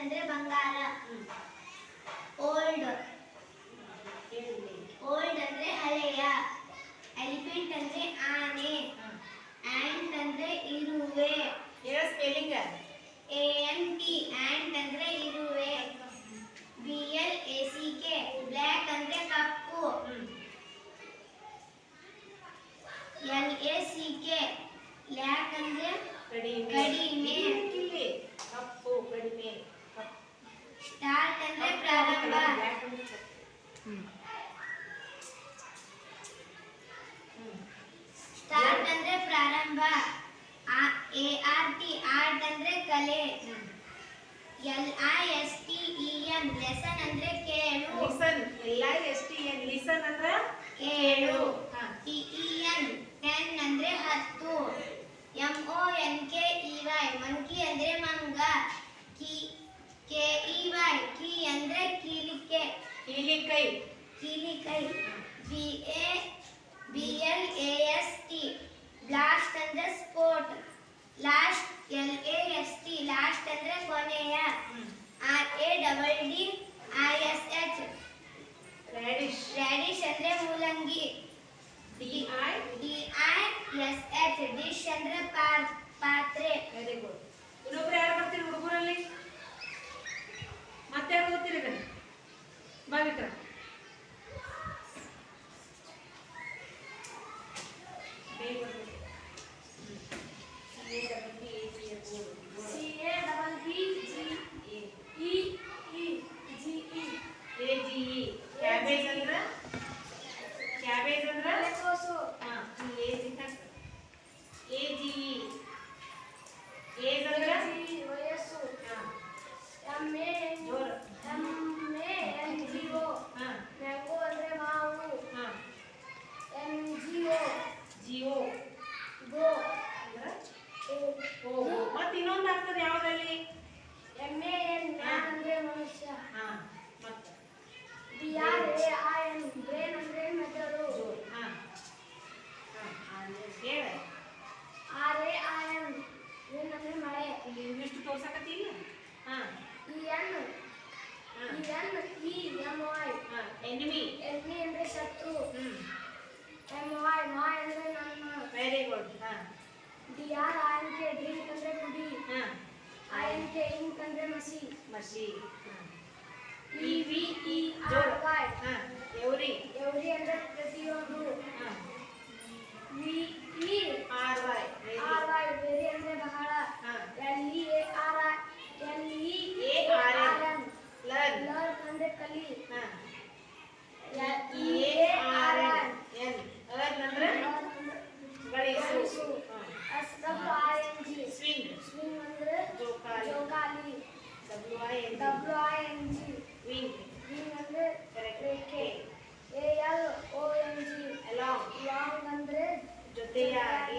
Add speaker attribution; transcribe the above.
Speaker 1: ಅಂದ್ರೆ ಬಂಗಾರ. Old old ಅಂದ್ರೆ ಹಳೆಯ. ಎಲಿಫೆಂಟ್ ಅಂದ್ರೆ ಆನೆ. ಆಂಟ್ ಅಂದ್ರೆ ಇರುವೆ.
Speaker 2: ಸ್ಪೆಲ್ಲಿಂಗ್
Speaker 1: ANT ಆಂಟ್ ಅಂದ್ರೆ ಇರುವೆ. BLACK ಬ್ಲ್ಯಾಕ್ ಅಂದ್ರೆ ಕಪ್ಪು. LACK ಲ್ಯಾಕ್ ಅಂದ್ರೆ ಕಡಿಮೆ.
Speaker 2: ಕಪ್ಪು ಕಡಿಮೆ.
Speaker 1: ಸ್ಟಾರ್ಟ್ ಅಂದ್ರೆ ಪ್ರಾರಂಭ. ಸ್ಟಾರ್ಟ್ ಅಂದ್ರೆ ಪ್ರಾರಂಭ. ART ಆರ್ಟ್ ಅಂದ್ರೆ ಕಲೆ. LISTEN ಲೆಸನ್ ಅಂದ್ರೆ ಕೇಳು.
Speaker 2: LISTEN ಲಿಸನ್ ಅಂದ್ರೆ
Speaker 1: ಕೇಳು. TEN ಟೆನ್ ಅಂದ್ರೆ 10. MONKEY ಮಂಕಿ ಅಂದ್ರೆ ಮಂಗ. KEY ಕೀ ಅಂದ್ರೆ ಕೀಲಿಕೈ. BLAST ಬ್ಲಾಸ್ಟ್ ಅಂದ್ರೆ ಸ್ಫೋಟ. ಲಾಸ್ಟ್ LAST ಲಾಸ್ಟ್ ಅಂದ್ರೆ ಕೊನೆಯ. RADDISH ರ್ಯಾಡಿಶ್ ಅಂದ್ರೆ ಮೂಲಂಗಿ. DISH ಡಿಶ್ ಅಂದ್ರೆ ಪಾತ್ರೆ.
Speaker 2: Very good. ಇನ್ನೊಬ್ರು ಯಾರು ಬರ್ತೀರಿ ಹುಡುಗರಲ್ಲಿ? ಮತ್ತೆ ಯಾರು ಓದ್ತೀರಿ ಇದನ್ನ? ಬಾ ವಿಕ್ರಮ್. ಕ್ಯಾಬೇಜ್ ಅಂದ್ರೆ AGE ಏಜ್ ಅಂದ್ರೆ
Speaker 1: ವಯಸ್ಸು. MANGO ಮ್ಯಾಂಗೋ ಅಂದ್ರೆ ಮಾವು. NGO ಗೋ.
Speaker 2: ಮತ್ತೆ ಇನ್ನೊಂದು ಆಗ್ತದೆ ಯಾವ್ದ್ರಲ್ಲಿ?
Speaker 1: MAN ಅಂದ್ರೆ ಮನುಷ್ಯ.
Speaker 2: ಮತ್ತೆ
Speaker 1: BRAIN ಬ್ರೇನ್ ಅಂದ್ರೆ ಮೆದುಳು.
Speaker 2: ಹೇಳ.
Speaker 1: RAIN ರೇನ್ ಅಂದ್ರೆ ಮಳೆ.
Speaker 2: ಇಲ್ಲಿ ಇಷ್ಟು ತೋರ್ಸಕತ್ತಿಲ್ಲ. ಎನಿಮಿ
Speaker 1: ಅಂದ್ರೆ ಶತ್ರು. MY ಅಂದ್ರೆ ನನ್ನ.
Speaker 2: Very good.
Speaker 1: DRINK ಡ್ರಿಂಕ್ ಅಂದ್ರೆ ಕುಡಿ. INK ಇಂಕ್ ಅಂದ್ರೆ ಮಸಿ. EVERY ಎವ್ರಿ ಅಂದ್ರೆ ಪ್ರತಿಯೊಂದು. VERY ವೆರಿ ಅಂದ್ರೆ ಬಹಳ. LEARN ಲರ್ನ್ ಅಂದ್ರೆ ಕಲಿ. EARN
Speaker 2: ಅರ್ನ್ ಅಂದ್ರೆ ಗಳಿಸು.
Speaker 1: SWING ಸ್ವಿಂಗ್ ಅಂದ್ರೆ
Speaker 2: ಜೋಕಾಲಿ.
Speaker 1: WING
Speaker 2: ವಿಂಗ್
Speaker 1: ವಿಂಗ್ ಅಂದ್ರೆ ರೆಕ್ಕೆ. ALONG
Speaker 2: ಅಲಾಂಗ್
Speaker 1: ಲಾಂಗ್ ಅಂದ್ರೆ
Speaker 2: ಜೊತೆಯಾಗಿ.